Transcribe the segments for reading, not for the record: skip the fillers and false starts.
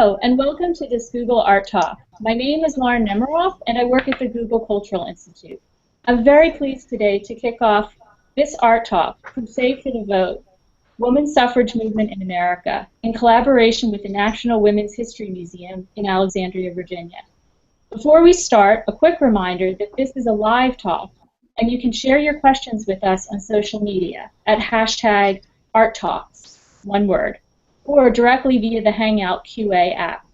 Hello, and welcome to this Google Art Talk. My name is Lauren Nemiroff, and I work at the Google Cultural Institute. I'm very pleased today to kick off this Art Talk, Crusade for the Vote, Women's Suffrage Movement in America, in collaboration with the National Women's History Museum in Alexandria, Virginia. Before we start, a quick reminder that this is a live talk, and you can share your questions with us on social media at #ArtTalks, one word, or directly via the Hangout QA app.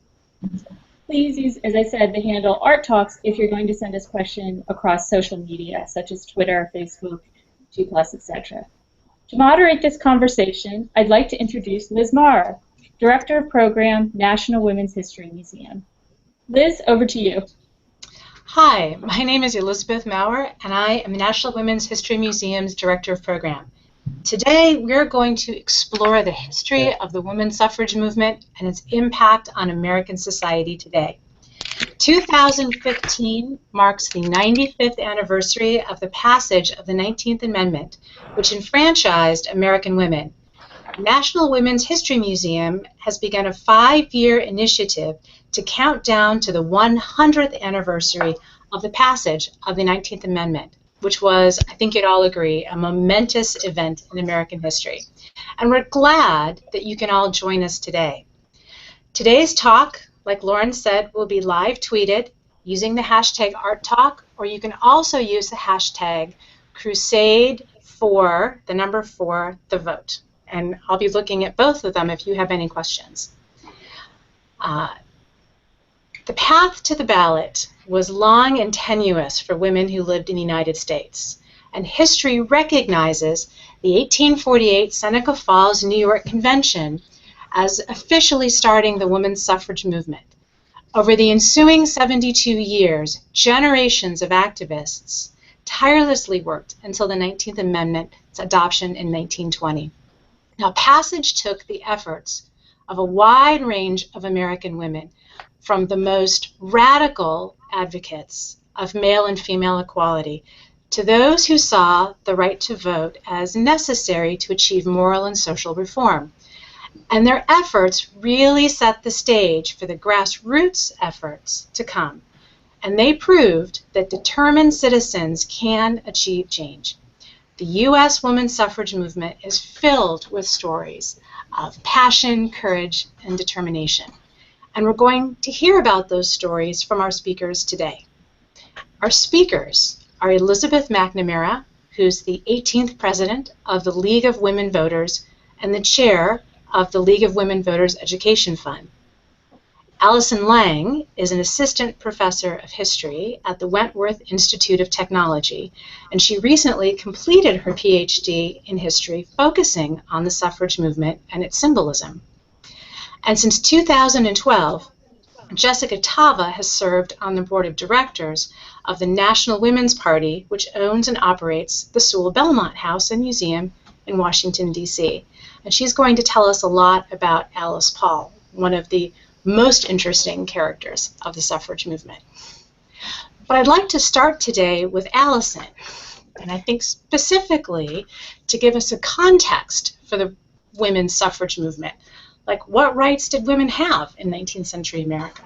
Please use, as I said, the handle ArtTalks if you're going to send us questions across social media, such as Twitter, Facebook, G+, etc. To moderate this conversation, I'd like to introduce Liz Maurer, Director of Program, National Women's History Museum. Liz, over to you. Hi, my name is Elisabeth Maurer, and I am the National Women's History Museum's Director of Program. Today, we're going to explore the history of the women's suffrage movement and its impact on American society today. 2015 marks the 95th anniversary of the passage of the 19th Amendment, which enfranchised American women. The National Women's History Museum has begun a 5-year initiative to count down to the 100th anniversary of the passage of the 19th Amendment, which was, I think you'd all agree, a momentous event in American history. And we're glad that you can all join us today. Today's talk, like Lauren said, will be live tweeted using the hashtag ArtTalk, or you can also use the hashtag Crusade for, the number 4, the vote. And I'll be looking at both of them if you have any questions. The path to the ballot was long and tenuous for women who lived in the United States, and history recognizes the 1848 Seneca Falls, New York Convention as officially starting the women's suffrage movement. Over the ensuing 72 years, generations of activists tirelessly worked until the 19th Amendment's adoption in 1920. Now, passage took the efforts of a wide range of American women, from the most radical advocates of male and female equality to those who saw the right to vote as necessary to achieve moral and social reform. And their efforts really set the stage for the grassroots efforts to come. And they proved that determined citizens can achieve change. The U.S. women's suffrage movement is filled with stories of passion, courage, and determination. And we're going to hear about those stories from our speakers today. Our speakers are Elisabeth MacNamara, who's the 18th president of the League of Women Voters and the chair of the League of Women Voters Education Fund. Allison Lang is an assistant professor of history at the Wentworth Institute of Technology, and she recently completed her PhD in history focusing on the suffrage movement and its symbolism. And since 2012, Jessica Tava has served on the board of directors of the National Women's Party, which owns and operates the Sewell Belmont House and Museum in Washington, D.C. And she's going to tell us a lot about Alice Paul, one of the most interesting characters of the suffrage movement. But I'd like to start today with Allison, and I think specifically to give us a context for the women's suffrage movement. Like, what rights did women have in 19th century America?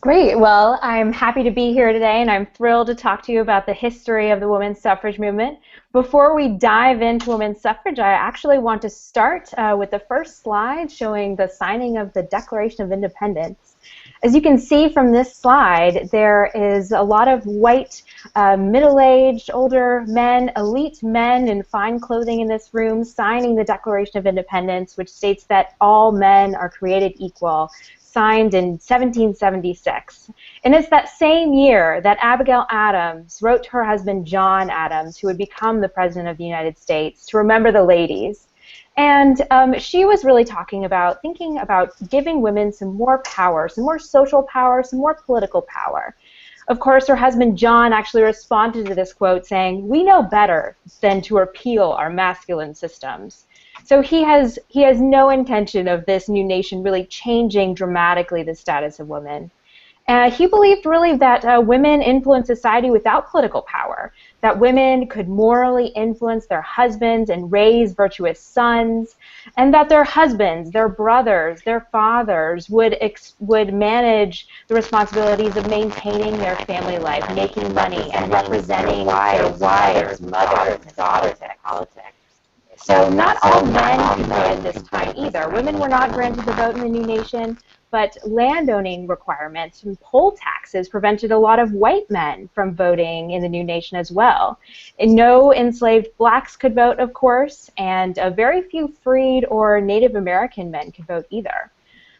Great. Well, I'm happy to be here today, and I'm thrilled to talk to you about the history of the women's suffrage movement. Before we dive into women's suffrage, I actually want to start with the first slide showing the signing of the Declaration of Independence. As you can see from this slide, there is a lot of white, middle-aged, older men, elite men in fine clothing in this room signing the Declaration of Independence, which states that all men are created equal, signed in 1776. And it's that same year that Abigail Adams wrote to her husband John Adams, who would become the President of the United States, to remember the ladies. And she was really thinking about giving women some more power, some more social power, some more political power. Of course, her husband John actually responded to this quote saying, "We know better than to repeal our masculine systems." So he has no intention of this new nation really changing dramatically the status of women. He believed really that women influence society without political power, that women could morally influence their husbands and raise virtuous sons, and that their husbands, their brothers, their fathers would manage the responsibilities of maintaining their family life, making money, and representing their wives, mothers, and daughters in politics. So not all men could vote at this time either. Women were not granted the vote in the new nation, but landowning requirements and poll taxes prevented a lot of white men from voting in the new nation as well. And no enslaved blacks could vote, of course, and very few freed or Native American men could vote either.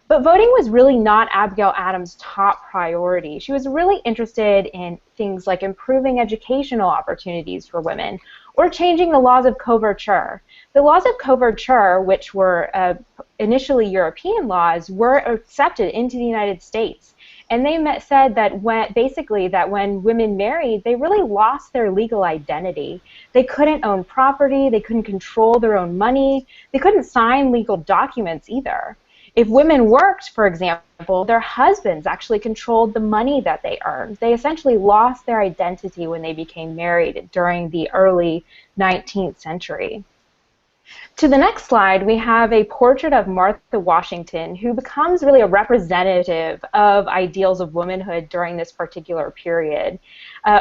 But voting was really not Abigail Adams' top priority. She was really interested in things like improving educational opportunities for women or changing the laws of coverture. The laws of coverture, which were initially European laws, were accepted into the United States. And they said that basically that when women married, they really lost their legal identity. They couldn't own property, they couldn't control their own money, they couldn't sign legal documents either. If women worked, for example, their husbands actually controlled the money that they earned. They essentially lost their identity when they became married during the early 19th century. To the next slide, we have a portrait of Martha Washington, who becomes really a representative of ideals of womanhood during this particular period.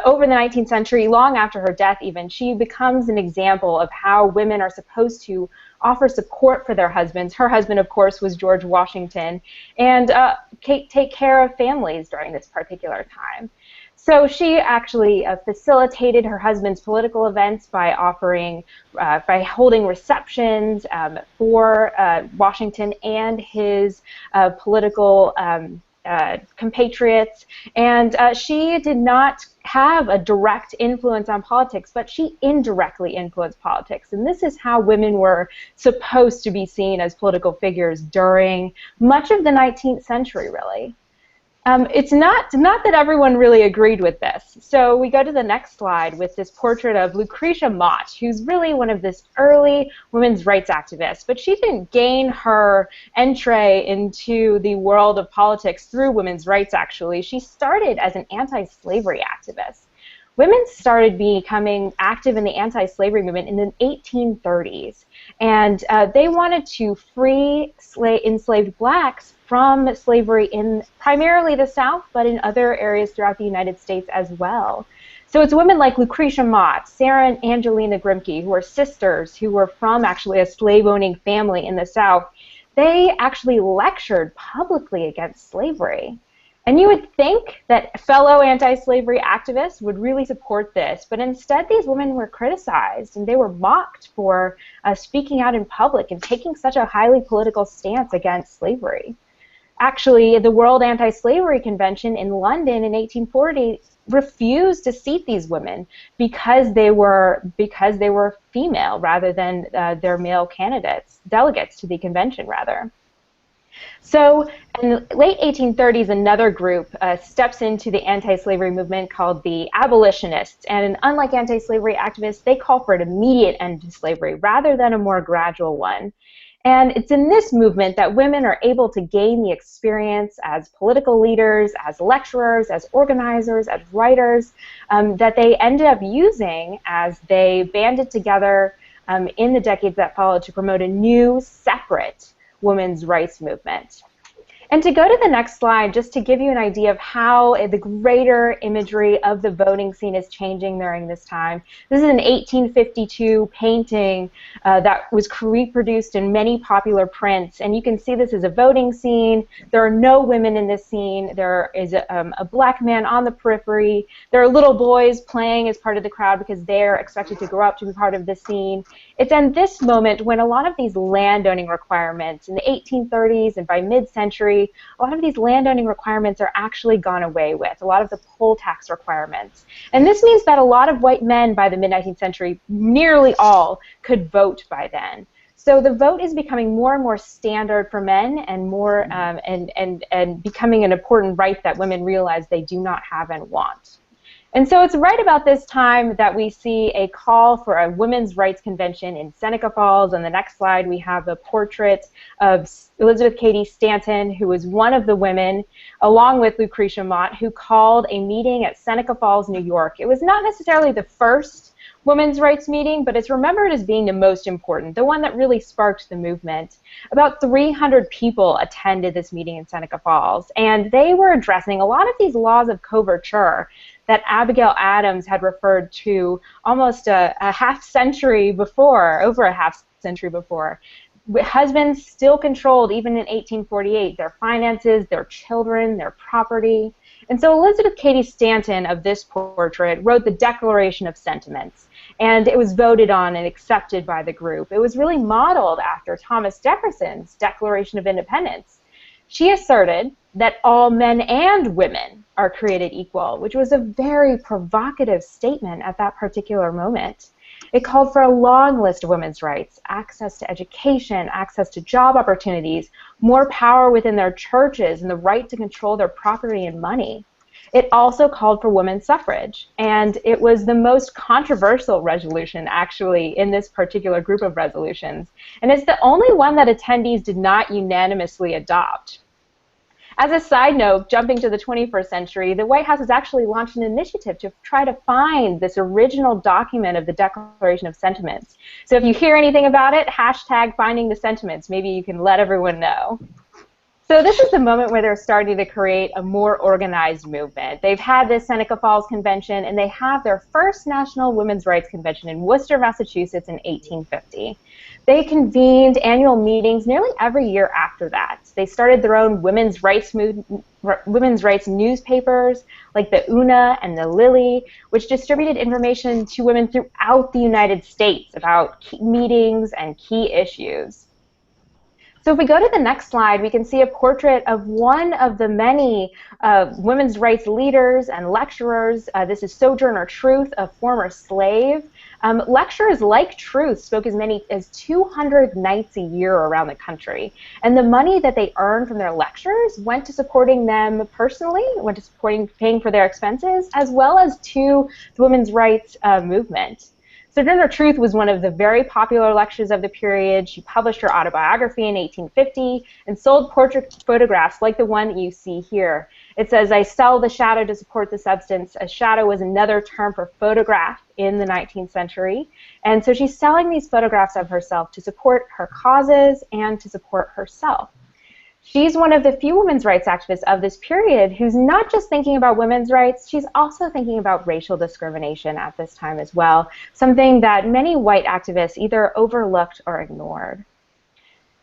Over the 19th century, long after her death even, she becomes an example of how women are supposed to offer support for their husbands. Her husband, of course, was George Washington, and take care of families during this particular time. So she actually facilitated her husband's political events by holding receptions for Washington and his political compatriots, and she did not have a direct influence on politics, but she indirectly influenced politics, and this is how women were supposed to be seen as political figures during much of the 19th century, really. It's not that everyone really agreed with this. So we go to the next slide with this portrait of Lucretia Mott, who's really one of this early women's rights activists. But she didn't gain her entree into the world of politics through women's rights, actually. She started as an anti-slavery activist. Women started becoming active in the anti-slavery movement in the 1830s, and they wanted to free enslaved blacks from slavery in primarily the South, but in other areas throughout the United States as well. So it's women like Lucretia Mott, Sarah and Angelina Grimke, who are sisters who were from actually a slave-owning family in the South. They actually lectured publicly against slavery. And you would think that fellow anti-slavery activists would really support this, but instead these women were criticized and they were mocked for speaking out in public and taking such a highly political stance against slavery. Actually, the World Anti-Slavery Convention in London in 1840 refused to seat these women because they were female rather than their male delegates to the convention rather. So in the late 1830s, another group steps into the anti-slavery movement called the abolitionists. And unlike anti-slavery activists, they call for an immediate end to slavery rather than a more gradual one. And it's in this movement that women are able to gain the experience as political leaders, as lecturers, as organizers, as writers, that they ended up using as they banded together in the decades that followed to promote a new, separate women's rights movement. And to go to the next slide, just to give you an idea of how the greater imagery of the voting scene is changing during this time. This is an 1852 painting that was reproduced in many popular prints. And you can see this is a voting scene. There are no women in this scene. There is a black man on the periphery. There are little boys playing as part of the crowd because they're expected to grow up to be part of the scene. It's in this moment when a lot of these landowning requirements in the 1830s and by mid-century, a lot of these landowning requirements are actually gone away with, a lot of the poll tax requirements. And this means that a lot of white men by the mid-19th century, nearly all, could vote by then. So the vote is becoming more and more standard for men and more and becoming an important right that women realize they do not have and want. And so it's right about this time that we see a call for a women's rights convention in Seneca Falls. On the next slide, we have a portrait of Elisabeth Cady Stanton, who was one of the women, along with Lucretia Mott, who called a meeting at Seneca Falls, New York. It was not necessarily the first women's rights meeting, but it's remembered as being the most important, the one that really sparked the movement. About 300 people attended this meeting in Seneca Falls, and they were addressing a lot of these laws of coverture that Abigail Adams had referred to almost a half century before, over a half century before. Husbands still controlled, even in 1848, their finances, their children, their property. And so Elisabeth Cady Stanton of this portrait wrote the Declaration of Sentiments, and it was voted on and accepted by the group. It was really modeled after Thomas Jefferson's Declaration of Independence. She asserted that all men and women are created equal, which was a very provocative statement at that particular moment. It called for a long list of women's rights: access to education, access to job opportunities, more power within their churches, and the right to control their property and money. It also called for women's suffrage, and it was the most controversial resolution, actually, in this particular group of resolutions. And it's the only one that attendees did not unanimously adopt. As a side note, jumping to the 21st century, the White House has actually launched an initiative to try to find this original document of the Declaration of Sentiments. So if you hear anything about it, hashtag finding the sentiments. Maybe you can let everyone know. So this is the moment where they're starting to create a more organized movement. They've had this Seneca Falls Convention, and they have their first National Women's Rights Convention in Worcester, Massachusetts in 1850. They convened annual meetings nearly every year after that. They started their own women's rights newspapers, like the Una and the Lily, which distributed information to women throughout the United States about key meetings and key issues. So if we go to the next slide, we can see a portrait of one of the many women's rights leaders and lecturers. This is Sojourner Truth, a former slave. Lecturers like Truth spoke as many as 200 nights a year around the country. And the money that they earned from their lectures went to supporting them personally, went to paying for their expenses, as well as to the women's rights movement. Sojourner Truth was one of the very popular lecturers of the period. She published her autobiography in 1850 and sold portrait photographs like the one that you see here. It says, "I sell the shadow to support the substance." A shadow was another term for photograph in the 19th century. And so she's selling these photographs of herself to support her causes and to support herself. She's one of the few women's rights activists of this period who's not just thinking about women's rights, she's also thinking about racial discrimination at this time as well, something that many white activists either overlooked or ignored.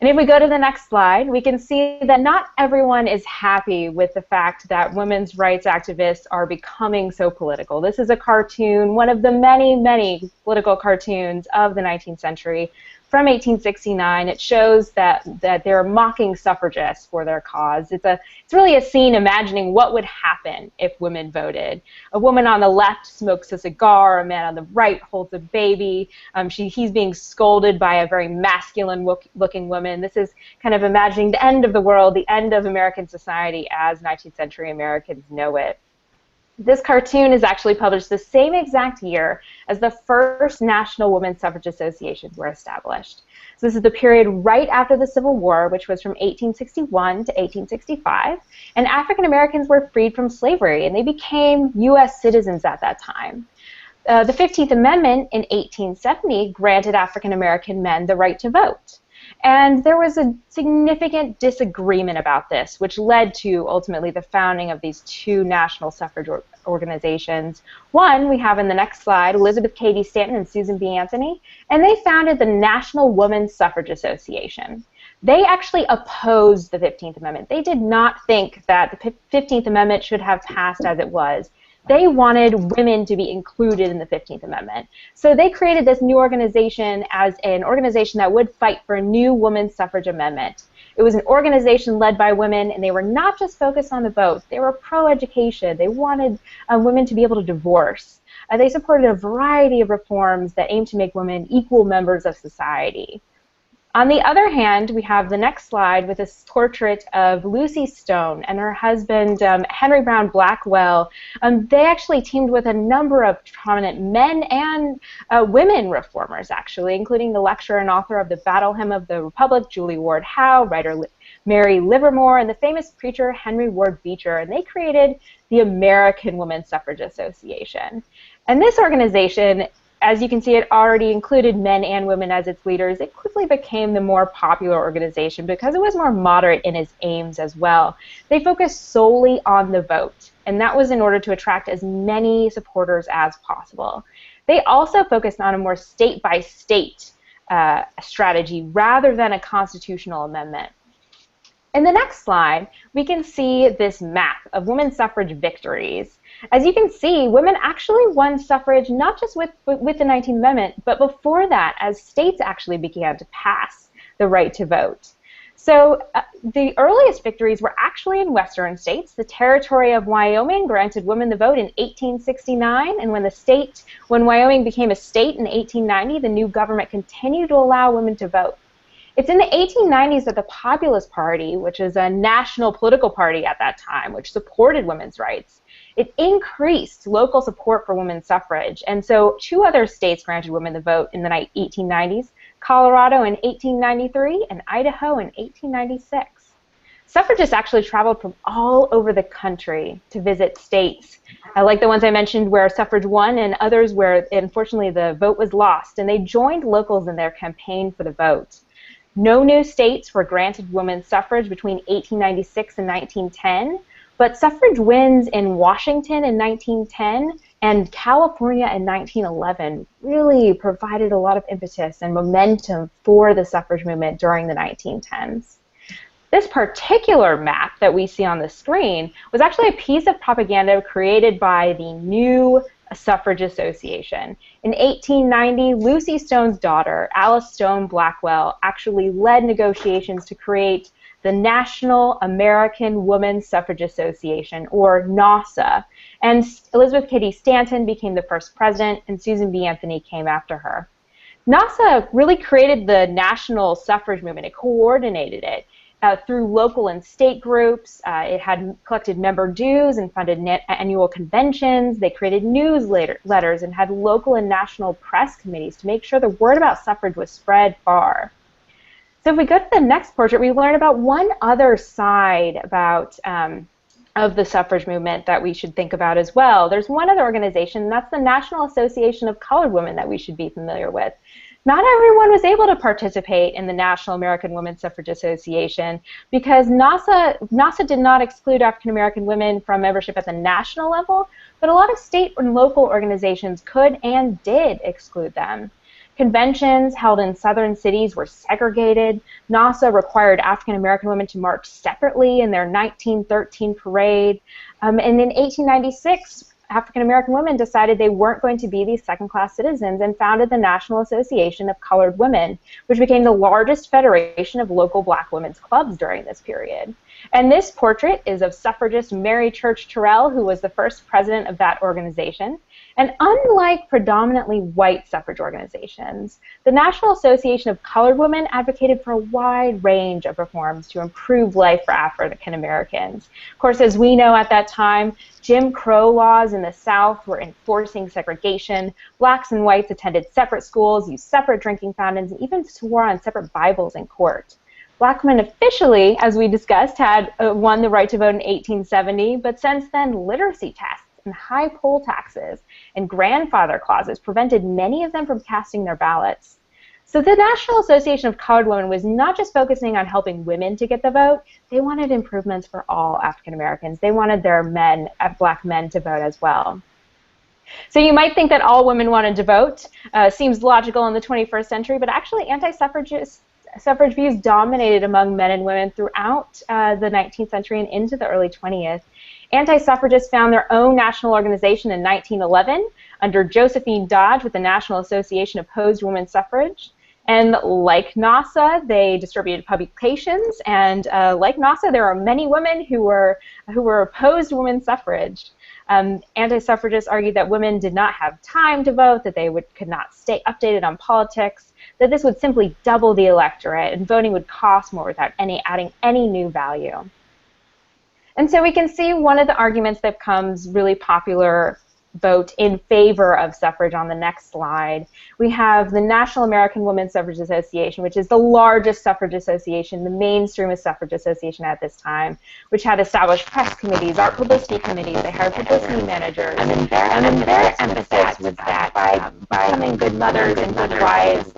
And if we go to the next slide, we can see that not everyone is happy with the fact that women's rights activists are becoming so political. This is a cartoon, one of the many, many political cartoons of the 19th century. From 1869, it shows that they're mocking suffragists for their cause. It's really a scene imagining what would happen if women voted. A woman on the left smokes a cigar, a man on the right holds a baby. He's being scolded by a very masculine-looking woman. This is kind of imagining the end of the world, the end of American society as 19th century Americans know it. This cartoon is actually published the same exact year as the first National Women's Suffrage Associations were established. So this is the period right after the Civil War, which was from 1861 to 1865, and African Americans were freed from slavery, and they became U.S. citizens at that time. The 15th Amendment in 1870 granted African American men the right to vote. And there was a significant disagreement about this, which led to ultimately the founding of these two national suffrage organizations. One we have in the next slide, Elisabeth Cady Stanton and Susan B. Anthony, and they founded the National Women's Suffrage Association. They actually opposed the 15th Amendment. They did not think that the 15th Amendment should have passed as it was. They wanted women to be included in the 15th Amendment. So they created this new organization as an organization that would fight for a new women's suffrage amendment. It was an organization led by women, and they were not just focused on the vote. They were pro-education. They wanted women to be able to divorce. They supported a variety of reforms that aimed to make women equal members of society. On the other hand, we have the next slide with a portrait of Lucy Stone and her husband, Henry Brown Blackwell. They actually teamed with a number of prominent men and women reformers, actually, including the lecturer and author of the Battle Hymn of the Republic, Julie Ward Howe, writer Mary Livermore, and the famous preacher Henry Ward Beecher. And they created the American Women's Suffrage Association. And this organization, as you can see, it already included men and women as its leaders. It quickly became the more popular organization because it was more moderate in its aims as well. They focused solely on the vote, and that was in order to attract as many supporters as possible. They also focused on a more state-by-state strategy rather than a constitutional amendment. In the next slide, we can see this map of women's suffrage victories. As you can see, women actually won suffrage not just with the 19th Amendment, but before that, as states actually began to pass the right to vote. So the earliest victories were actually in western states. The territory of Wyoming granted women the vote in 1869, and when Wyoming became a state in 1890, the new government continued to allow women to vote. It's in the 1890s that the Populist Party, which is a national political party at that time, which supported women's rights, it increased local support for women's suffrage. And so 2 other states granted women the vote in the 1890s, Colorado in 1893 and Idaho in 1896. Suffragists actually traveled from all over the country to visit states, like the ones I mentioned where suffrage won, and others where, unfortunately, the vote was lost. And they joined locals in their campaign for the vote. No new states were granted women's suffrage between 1896 and 1910, but suffrage wins in Washington in 1910 and California in 1911 really provided a lot of impetus and momentum for the suffrage movement during the 1910s. This particular map that we see on the screen was actually a piece of propaganda created by the new Suffrage Association. In 1890, Lucy Stone's daughter, Alice Stone Blackwell, actually led negotiations to create the National American Women's Suffrage Association, or NAWSA. And Elizabeth Cady Stanton became the first president, and Susan B. Anthony came after her. NAWSA really created the national suffrage movement. It coordinated it through local and state groups. It had collected member dues and funded annual conventions. They created newsletters and had local and national press committees to make sure the word about suffrage was spread far. So if we go to the next portrait, we learn about one other side of the suffrage movement that we should think about as well. There's one other organization, and that's the National Association of Colored Women that we should be familiar with. Not everyone was able to participate in the National American Women's Suffrage Association because NAWSA did not exclude African American women from membership at the national level, but a lot of state and local organizations could and did exclude them. Conventions held in southern cities were segregated. NAWSA required African American women to march separately in their 1913 parade. And in 1896, African American women decided they weren't going to be these second-class citizens and founded the National Association of Colored Women, which became the largest federation of local black women's clubs during this period. And this portrait is of suffragist Mary Church Terrell, who was the first president of that organization. And unlike predominantly white suffrage organizations, the National Association of Colored Women advocated for a wide range of reforms to improve life for African Americans. Of course, as we know at that time, Jim Crow laws in the South were enforcing segregation. Blacks and whites attended separate schools, used separate drinking fountains, and even swore on separate Bibles in court. Black women officially, as we discussed, had won the right to vote in 1870, but since then, literacy tests and high poll taxes and grandfather clauses prevented many of them from casting their ballots. So the National Association of Colored Women was not just focusing on helping women to get the vote, they wanted improvements for all African Americans. They wanted their black men to vote as well. So you might think that all women wanted to vote. Seems logical in the 21st century, but actually suffrage views dominated among men and women throughout the 19th century and into the early 20th. Anti-suffragists found their own national organization in 1911 under Josephine Dodge with the National Association Opposed Women's Suffrage. And like NASA, they distributed publications, and like NASA, there are many women who were opposed to women's suffrage. Anti-suffragists argued that women did not have time to vote, that they could not stay updated on politics, that this would simply double the electorate, and voting would cost more without adding any new value. And so we can see one of the arguments that becomes really popular vote in favor of suffrage on the next slide. We have the National American Women's Suffrage Association, which is the largest suffrage association, the mainstream suffrage association at this time, which had established press committees, art publicity committees, they hired publicity managers. And their emphasis was that by becoming good mothers and good wives,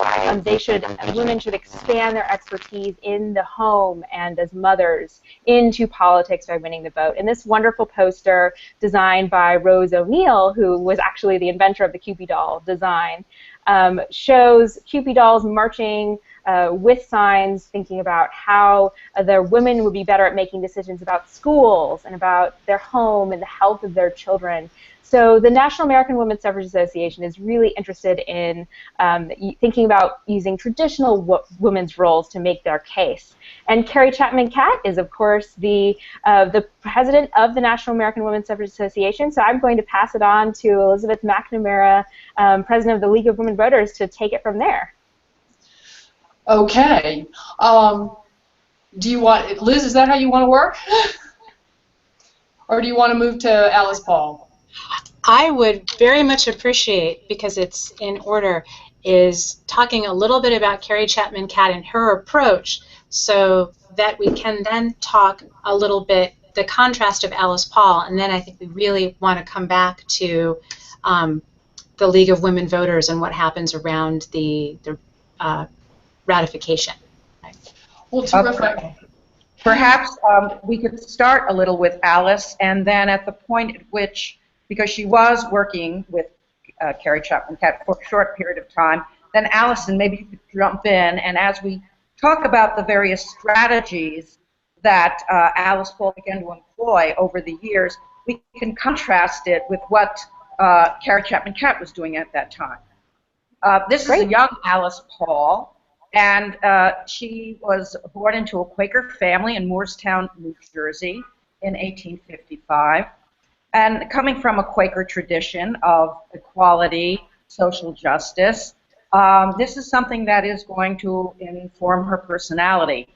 women should expand their expertise in the home and as mothers into politics by winning the vote. And this wonderful poster designed by Rose O'Neill, who was actually the inventor of the Kewpie doll design, shows Kewpie dolls marching with signs thinking about how their women would be better at making decisions about schools and about their home and the health of their children. So the National American Women's Suffrage Association is really interested in thinking about using traditional women's roles to make their case. And Carrie Chapman Catt is, of course, the president of the National American Women's Suffrage Association. So I'm going to pass it on to Elisabeth MacNamara, president of the League of Women Voters, to take it from there. Okay. Do you want, Liz, is that how you want to work? Or do you want to move to Alice Paul? I would very much appreciate, because it's in order, is talking a little bit about Carrie Chapman Catt and her approach, so that we can then talk a little bit the contrast of Alice Paul, and then I think we really want to come back to the League of Women Voters and what happens around the ratification. Well, terrific. Okay. Perhaps we could start a little with Alice, and then at the point at which, because she was working with Carrie Chapman Catt for a short period of time, then Allison, maybe you could jump in, and as we talk about the various strategies that Alice Paul began to employ over the years, we can contrast it with what Carrie Chapman Catt was doing at that time. This is a young Alice Paul, and she was born into a Quaker family in Moorestown, New Jersey in 1855. And coming from a Quaker tradition of equality, social justice, this is something that is going to inform her personality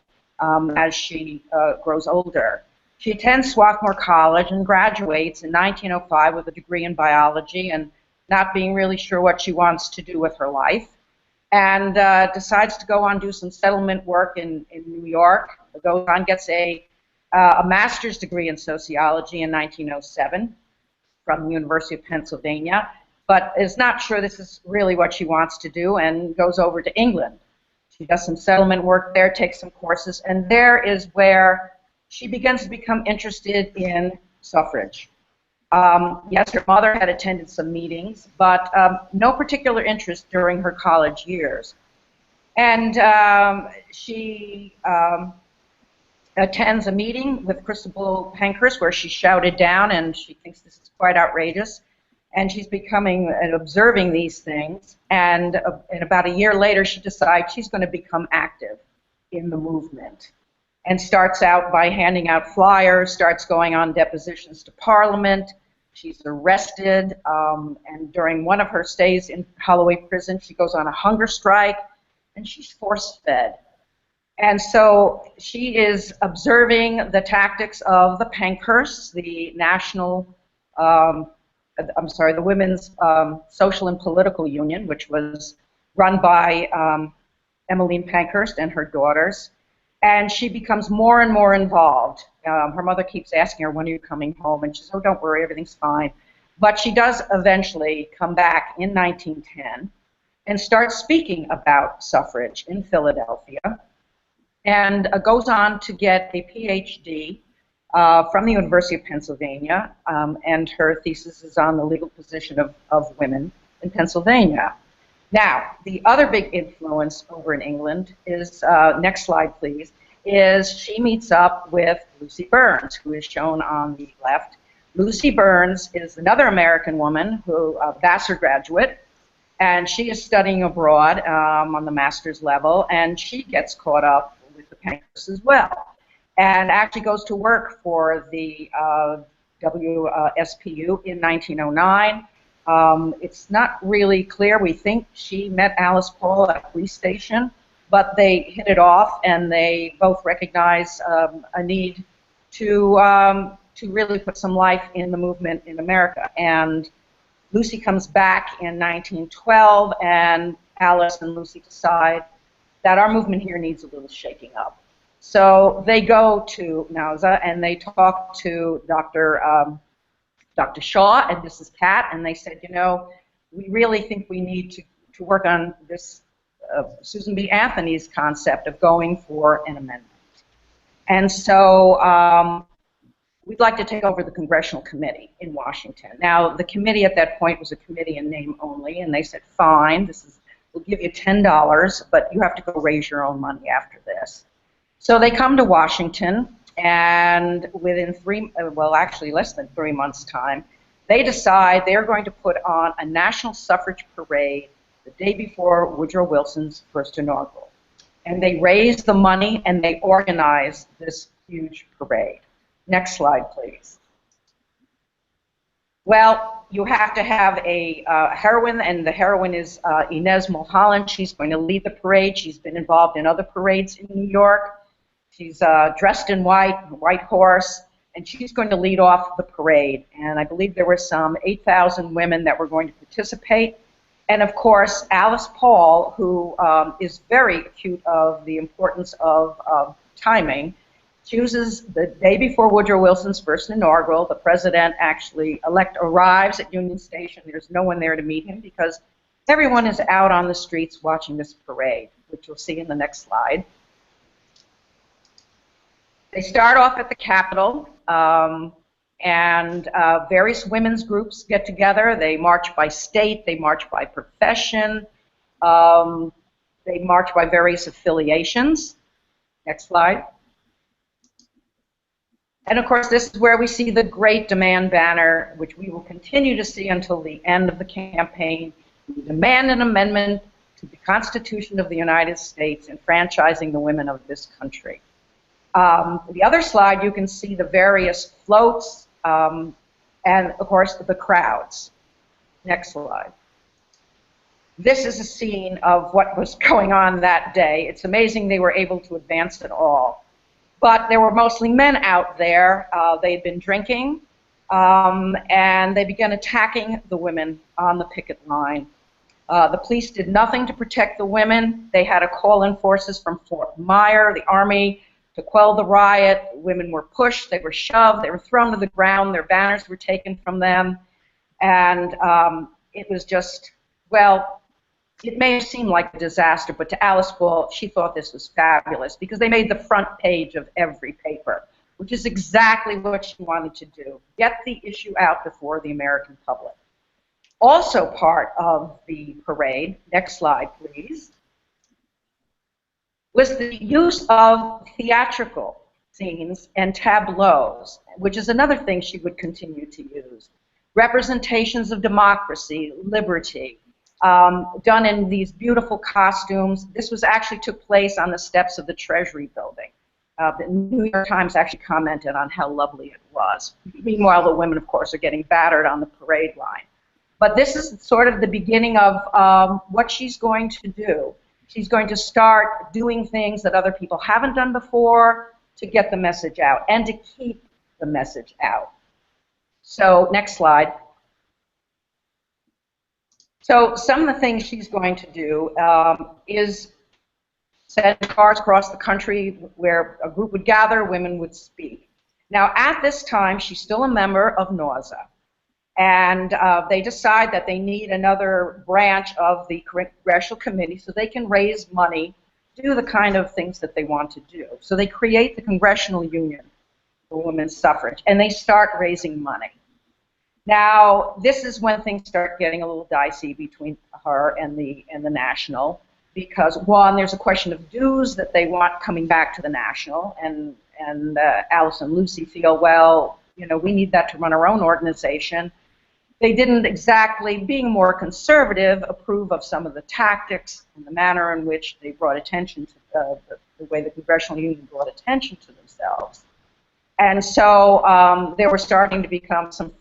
as she grows older. She attends Swarthmore College and graduates in 1905 with a degree in biology and not being really sure what she wants to do with her life, and decides to go on do some settlement work in New York. Goes on, gets a master's degree in sociology in 1907 from the University of Pennsylvania, but is not sure this is really what she wants to do, and goes over to England. She does some settlement work there, takes some courses, and there is where she begins to become interested in suffrage. Yes, her mother had attended some meetings, but no particular interest during her college years. And she attends a meeting with Christabel Pankhurst where she's shouted down, and she thinks this is quite outrageous. And she's becoming and observing these things. And about a year later, she decides she's going to become active in the movement, and starts out by handing out flyers, starts going on depositions to Parliament. She's arrested, and during one of her stays in Holloway Prison, she goes on a hunger strike, and she's force-fed. And so she is observing the tactics of the Pankhursts, the the Women's Social and Political Union, which was run by Emmeline Pankhurst and her daughters. And she becomes more and more involved. Her mother keeps asking her, when are you coming home? And she says, oh, don't worry, everything's fine. But she does eventually come back in 1910 and starts speaking about suffrage in Philadelphia, and goes on to get a PhD from the University of Pennsylvania, and her thesis is on the legal position of women in Pennsylvania. Now, the other big influence over in England is, next slide please, is she meets up with Lucy Burns, who is shown on the left. Lucy Burns is another American woman, who Vassar graduate, And she is studying abroad on the master's level, and she gets caught up with the Pankhursts as well, and actually goes to work for the WSPU in 1909. It's not really clear. We think she met Alice Paul at a police station, but they hit it off, and they both recognize a need to really put some life in the movement in America. And Lucy comes back in 1912, and Alice and Lucy decide that our movement here needs a little shaking up. So they go to Nauza, and they talk to Dr. Shaw and Mrs. Pat, and they said, you know, we really think we need to work on this Susan B. Anthony's concept of going for an amendment. And so we'd like to take over the Congressional Committee in Washington. Now, the committee at that point was a committee in name only, and they said, fine, we'll give you $10, but you have to go raise your own money after this. So they come to Washington, and within less than 3 months' time, they decide they're going to put on a national suffrage parade the day before Woodrow Wilson's first inaugural. And they raise the money, and they organize this huge parade. Next slide, please. Well, you have to have a heroine, and the heroine is Inez Mulholland. She's going to lead the parade. She's been involved in other parades in New York. She's dressed in white, a white horse, and she's going to lead off the parade. And I believe there were some 8,000 women that were going to participate. And of course, Alice Paul, who is very acute of the importance of timing, chooses the day before Woodrow Wilson's first inaugural. The president actually arrives at Union Station. There's no one there to meet him because everyone is out on the streets watching this parade, which you'll see in the next slide. They start off at the Capitol, and various women's groups get together. They march by state, they march by profession, they march by various affiliations. Next slide. And of course, this is where we see the great demand banner, which we will continue to see until the end of the campaign. We demand an amendment to the Constitution of the United States, enfranchising the women of this country. The other slide, you can see the various floats and, of course, the crowds. Next slide. This is a scene of what was going on that day. It's amazing they were able to advance at all. But there were mostly men out there. They'd been drinking, and they began attacking the women on the picket line. The police did nothing to protect the women. They had to call in forces from Fort Myer, the Army, to quell the riot. Women were pushed, they were shoved, they were thrown to the ground, their banners were taken from them, and it was just, well, it may have seemed like a disaster, but to Alice Paul, she thought this was fabulous because they made the front page of every paper, which is exactly what she wanted to do, get the issue out before the American public. Also part of the parade, next slide please, was the use of theatrical scenes and tableaus, which is another thing she would continue to use. Representations of democracy, liberty, done in these beautiful costumes. This actually took place on the steps of the Treasury building. The New York Times actually commented on how lovely it was. Meanwhile, the women, of course, are getting battered on the parade line. But this is sort of the beginning of what she's going to do. She's going to start doing things that other people haven't done before to get the message out and to keep the message out. So, next slide. So some of the things she's going to do is send cars across the country where a group would gather, women would speak. Now at this time, she's still a member of NAWSA, and they decide that they need another branch of the Congressional Committee so they can raise money, do the kind of things that they want to do. So they create the Congressional Union for Women's Suffrage, and they start raising money. Now, this is when things start getting a little dicey between her and the National, because one, there's a question of dues that they want coming back to the National, and Alice and Lucy feel, well, you know, we need that to run our own organization. they didn't exactly, being more conservative, approve of some of the tactics and the manner in which they brought attention to the way the Congressional Union brought attention to themselves. And so there were starting to become some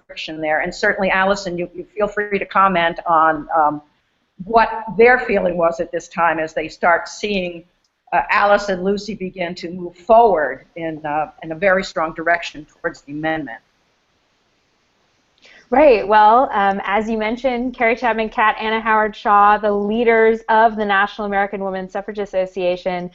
friction there. And certainly, Allison, you feel free to comment on what their feeling was at this time as they start seeing Alice and Lucy begin to move forward in a very strong direction towards the amendment. Right. Well, as you mentioned, Carrie Chapman Catt, Anna Howard Shaw, the leaders of the National American Women's Suffrage Association,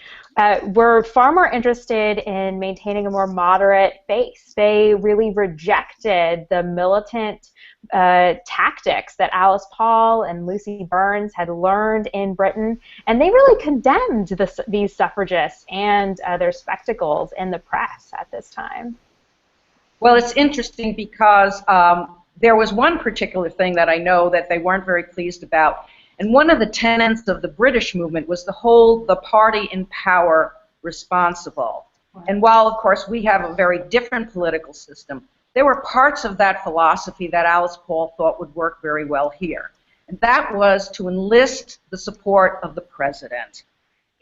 were far more interested in maintaining a more moderate base. They really rejected the militant tactics that Alice Paul and Lucy Burns had learned in Britain, and they really condemned these suffragists and their spectacles in the press at this time. Well, it's interesting because there was one particular thing that I know that they weren't very pleased about, and one of the tenets of the British movement was to hold the party in power responsible. And while, of course, we have a very different political system, there were parts of that philosophy that Alice Paul thought would work very well here. And that was to enlist the support of the president.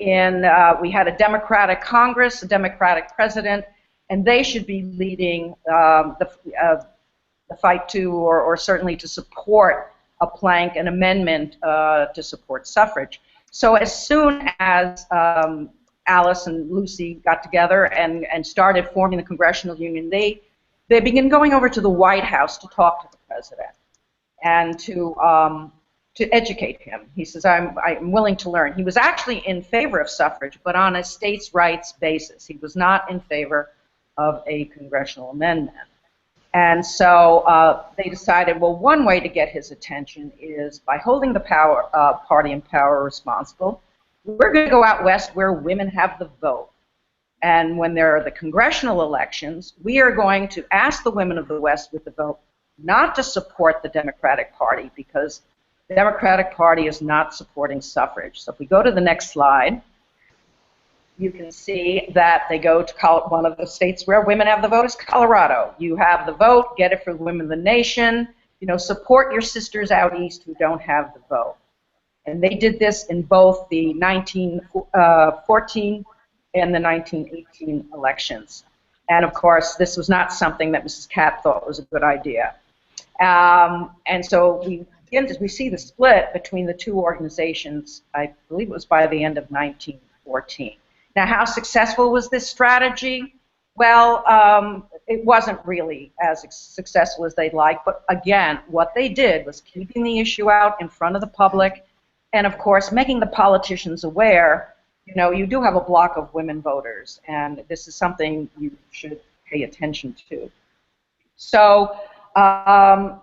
We had a Democratic Congress, a Democratic president, and they should be leading the fight to, or certainly to support a plank, an amendment to support suffrage. So as soon as Alice and Lucy got together and started forming the Congressional Union, they began going over to the White House to talk to the president and to educate him. He says, I'm willing to learn. He was actually in favor of suffrage, but on a states' rights basis. He was not in favor of a congressional amendment. And so they decided, well, one way to get his attention is by holding the party in power responsible. We're going to go out west where women have the vote. And when there are the congressional elections, we are going to ask the women of the West with the vote not to support the Democratic Party, because the Democratic Party is not supporting suffrage. So if we go to the next slide, you can see that they go to one of the states where women have the vote is Colorado. You have the vote, get it for the women of the nation, support your sisters out east who don't have the vote. And they did this in both the 1914 and the 1918 elections. And of course, this was not something that Mrs. Catt thought was a good idea. And so we see the split between the two organizations, I believe it was by the end of 1914. Now, how successful was this strategy? Well, it wasn't really as successful as they'd like, but again, what they did was keeping the issue out in front of the public, and of course, making the politicians aware, you do have a block of women voters, and this is something you should pay attention to. So, well,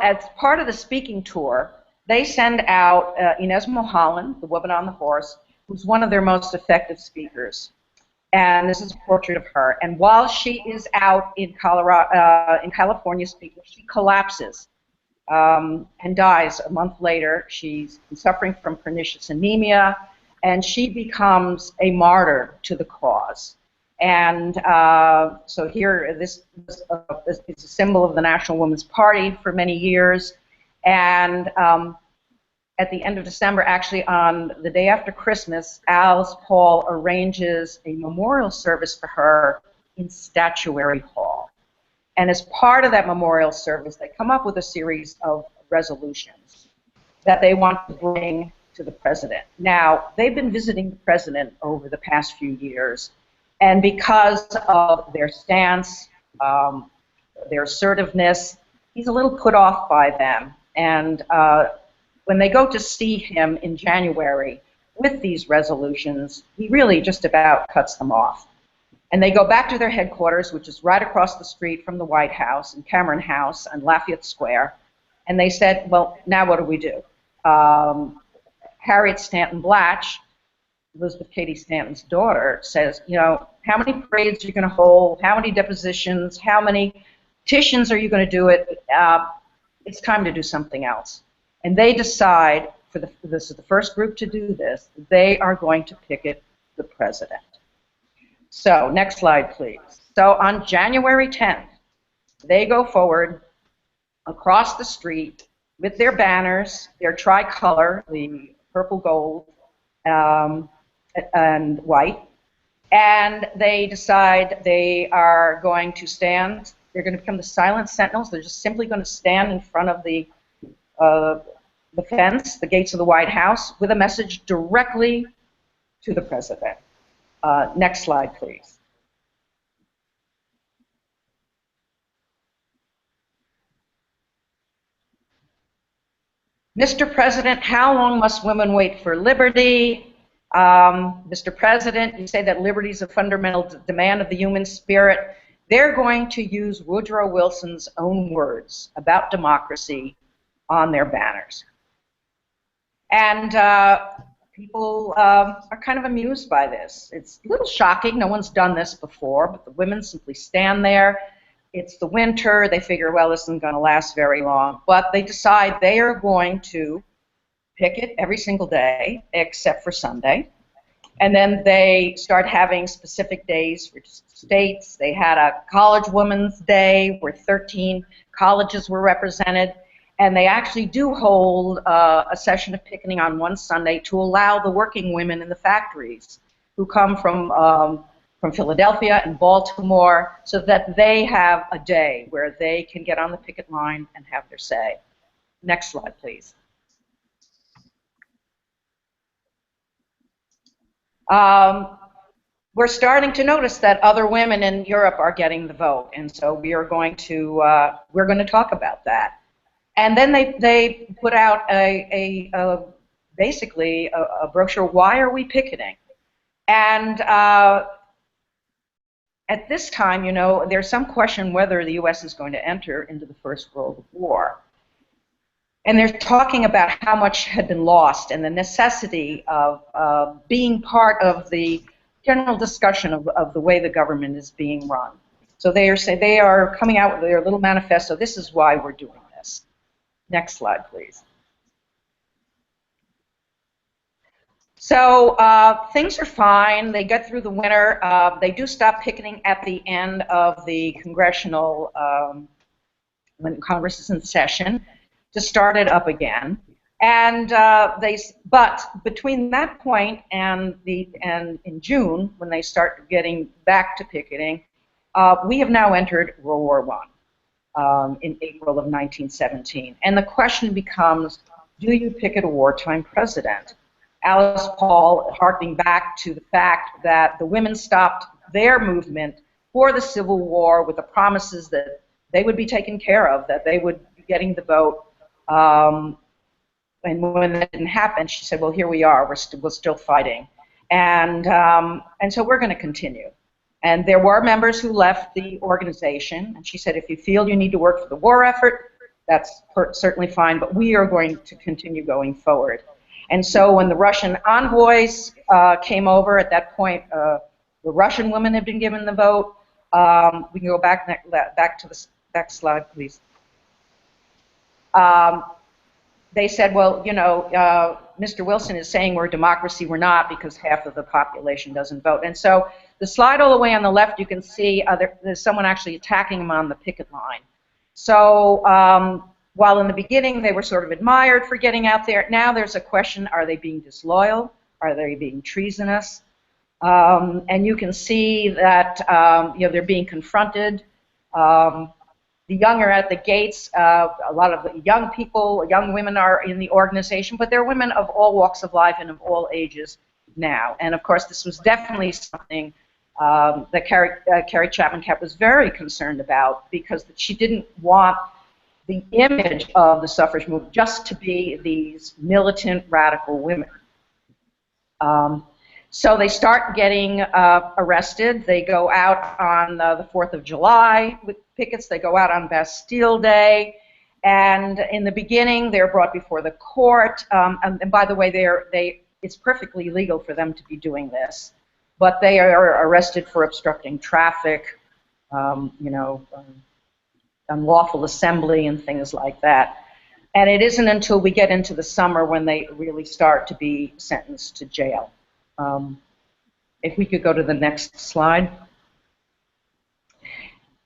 as part of the speaking tour, they send out Inez Mulholland, the woman on the horse, who's one of their most effective speakers. And this is a portrait of her. And while she is out in California speaking, she collapses and dies a month later. She's been suffering from pernicious anemia, and she becomes a martyr to the cause. And so here, this is a symbol of the National Women's Party for many years. And at the end of December, actually on the day after Christmas, Alice Paul arranges a memorial service for her in Statuary Hall. And as part of that memorial service, they come up with a series of resolutions that they want to bring to the president. Now, they've been visiting the president over the past few years, and because of their stance, their assertiveness, he's a little put off by them. And when they go to see him in January with these resolutions, he really just about cuts them off. And they go back to their headquarters, which is right across the street from the White House, in Cameron House and Lafayette Square, and they said, well, now what do we do? Harriet Stanton Blatch, Elizabeth Cady Stanton's daughter, says, how many parades are you going to hold? How many depositions? How many petitions are you going to do it? It's time to do something else. And they decide, this is the first group to do this, they are going to picket the president. So, next slide, please. So on January 10th, they go forward across the street with their banners, their tricolor, the purple, gold, and white, and they decide they are going to stand. They're going to become the silent sentinels. They're just simply going to stand in front of the fence, the gates of the White House, with a message directly to the president. Next slide, please. Mr. President, how long must women wait for liberty? Mr. President, you say that liberty is a fundamental demand of the human spirit. They're going to use Woodrow Wilson's own words about democracy on their banners. And people are kind of amused by this. It's a little shocking. No one's done this before, but the women simply stand there. It's the winter. They figure, well, this isn't going to last very long. But they decide they are going to picket every single day except for Sunday. And then they start having specific days for states. They had a College Women's Day where 13 colleges were represented. And they actually do hold a session of picketing on one Sunday to allow the working women in the factories who come from Philadelphia and Baltimore, so that they have a day where they can get on the picket line and have their say. Next slide, please. We're starting to notice that other women in Europe are getting the vote, and so we are going to talk about that. And then they put out basically a brochure. Why are we picketing? And at this time, you know, there's some question whether the U.S. is going to enter into the First World War. And they're talking about how much had been lost and the necessity of being part of the general discussion of the way the government is being run. So they are coming out with their little manifesto. This is why we're doing this. Next slide, please. So things are fine. They get through the winter. They do stop picketing at the end of the congressional, when Congress is in session, to start it up again. And but between that point and in June, when they start getting back to picketing, we have now entered World War I in April of 1917. And the question becomes, do you picket a wartime president? Alice Paul harking back to the fact that the women stopped their movement for the Civil War with the promises that they would be taken care of, that they would be getting the vote. And when that didn't happen, she said, well, here we are, we're still fighting. And so we're going to continue. And there were members who left the organization, and she said, if you feel you need to work for the war effort, that's certainly fine, but we are going to continue going forward. And so when the Russian envoys came over, at that point, the Russian women had been given the vote. We can go back to the next slide, please. They said, well, you know, Mr. Wilson is saying we're a democracy. We're not, because half of the population doesn't vote. And so the slide all the way on the left, you can see there's someone actually attacking him on the picket line. So while in the beginning they were sort of admired for getting out there, now there's a question, are they being disloyal? Are they being treasonous? And you can see that you know, they're being confronted. The young are at the gates. A lot of the young people, young women are in the organization, but they're women of all walks of life and of all ages now. And of course, this was definitely something that Carrie Chapman Catt was very concerned about, because she didn't want the image of the suffrage movement just to be these militant, radical women. So they start getting arrested. They go out on the 4th of July with pickets. They go out on Bastille Day. And in the beginning, they're brought before the court. And by the way, it's perfectly legal for them to be doing this. But they are arrested for obstructing traffic, you know, unlawful assembly and things like that. And it isn't until we get into the summer when they really start to be sentenced to jail. If we could go to the next slide.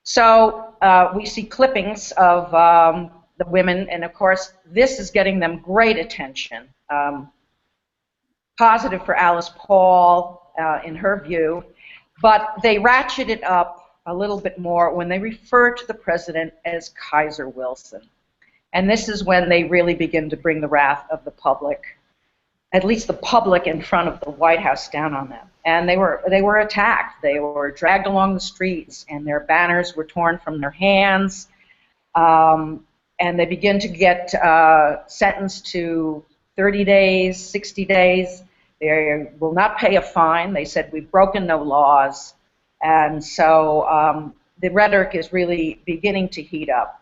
So we see clippings of the women, and of course, this is getting them great attention. Positive for Alice Paul, in her view, but they ratchet it up a little bit more when they refer to the president as Kaiser Wilson. And this is when they really begin to bring the wrath of the public, at least the public in front of the White House, down on them. And they were attacked. They were dragged along the streets, and their banners were torn from their hands. And they begin to get sentenced to 30 days, 60 days. They will not pay a fine. They said, we've broken no laws. And so the rhetoric is really beginning to heat up.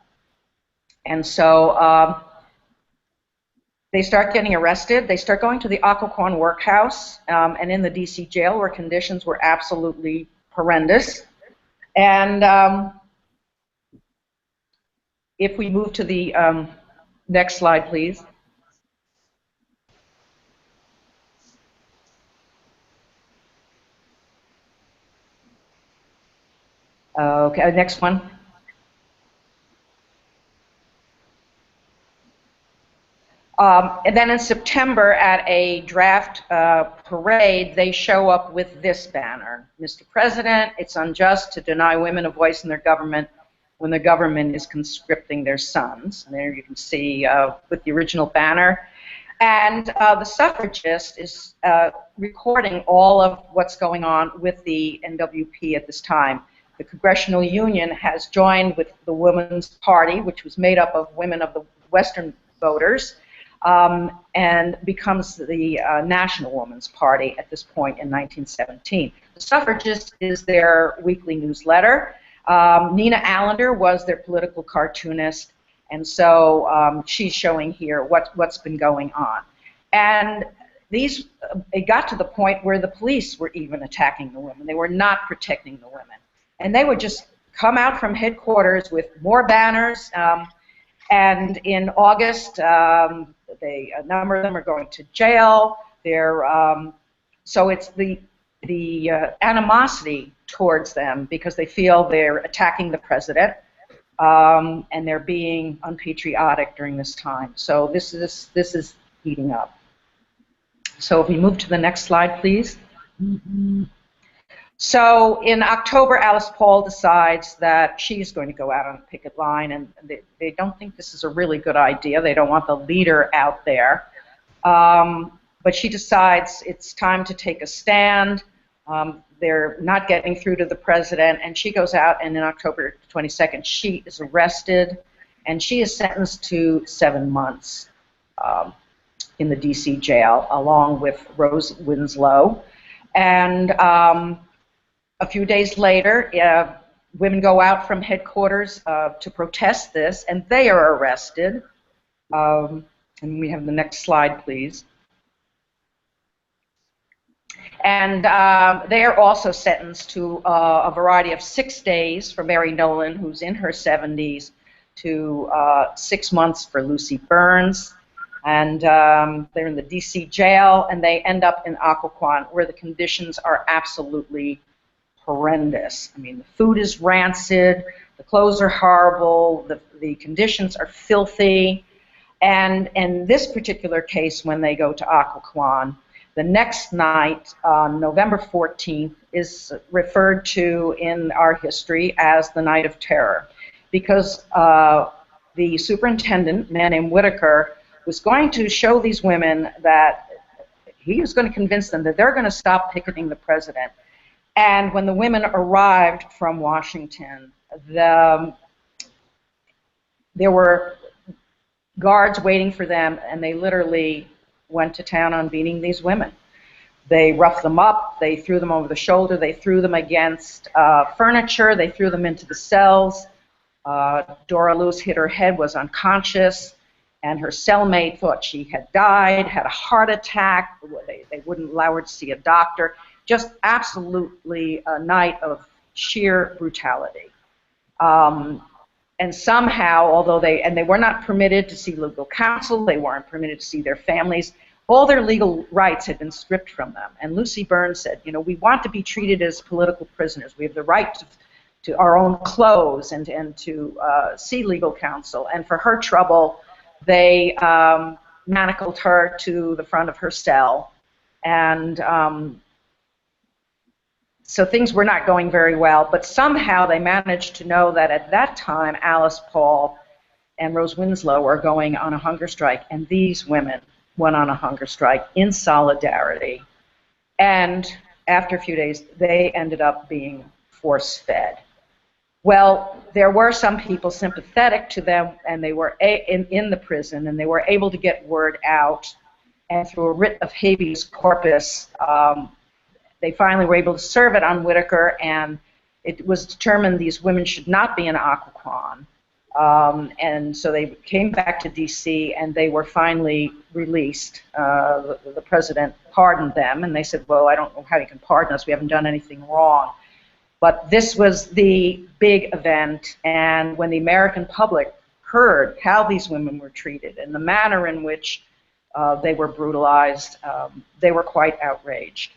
And so they start getting arrested. They start going to the Occoquan workhouse and in the D.C. jail, where conditions were absolutely horrendous. And if we move to the next slide, please. Okay, next one. And then in September at a draft parade, they show up with this banner: Mr. President, it's unjust to deny women a voice in their government when the government is conscripting their sons. And there you can see with the original banner. And the suffragist is recording all of what's going on with the NWP at this time. The Congressional Union has joined with the Women's Party, which was made up of women of the Western voters, and becomes the National Woman's Party at this point in 1917. The Suffragist is their weekly newsletter. Nina Allender was their political cartoonist, and so she's showing here what's been going on. And it got to the point where the police were even attacking the women. They were not protecting the women. And they would just come out from headquarters with more banners. And in August, a number of them are going to jail. So it's the animosity towards them because they feel they're attacking the president and they're being unpatriotic during this time. So this is heating up. So if we move to the next slide, please. So in October, Alice Paul decides that she's going to go out on a picket line, and they don't think this is a really good idea. They don't want the leader out there. But she decides it's time to take a stand. They're not getting through to the president, and she goes out, and on October 22nd, she is arrested, and she is sentenced to 7 months in the D.C. jail, along with Rose Winslow. And a few days later, women go out from headquarters to protest this, and they are arrested. And we have the next slide, please. And they are also sentenced to a variety of 6 days for Mary Nolan, who's in her 70s, to 6 months for Lucy Burns. And they're in the D.C. jail, and they end up in Occoquan, where the conditions are absolutely horrendous. I mean, the food is rancid, the clothes are horrible, the conditions are filthy. And in this particular case, when they go to Occoquan, the next night, November 14th, is referred to in our history as the Night of Terror, because the superintendent, a man named Whitaker, was going to show these women that he was going to convince them that they're going to stop picketing the president. And when the women arrived from Washington, there were guards waiting for them, and they literally went to town on beating these women. They roughed them up, they threw them over the shoulder, they threw them against furniture, they threw them into the cells. Dora Lewis hit her head, was unconscious, and her cellmate thought she had died, had a heart attack. They wouldn't allow her to see a doctor. Just absolutely a night of sheer brutality. And somehow, although they were not permitted to see legal counsel, they weren't permitted to see their families, all their legal rights had been stripped from them. And Lucy Burns said, you know, we want to be treated as political prisoners. We have the right our own clothes and to see legal counsel. And for her trouble, they manacled her to the front of her cell. And so things were not going very well. But somehow they managed to know that at that time, Alice Paul and Rose Winslow were going on a hunger strike. And these women went on a hunger strike in solidarity. And after a few days, they ended up being force-fed. Well, there were some people sympathetic to them, and they were in the prison, and they were able to get word out. And through a writ of habeas corpus, they finally were able to serve it on Whitaker, and it was determined these women should not be in Occoquan. And so they came back to D.C., and they were finally released. The president pardoned them, and they said, well, I don't know how you can pardon us. We haven't done anything wrong. But this was the big event, and when the American public heard how these women were treated and the manner in which they were brutalized, they were quite outraged.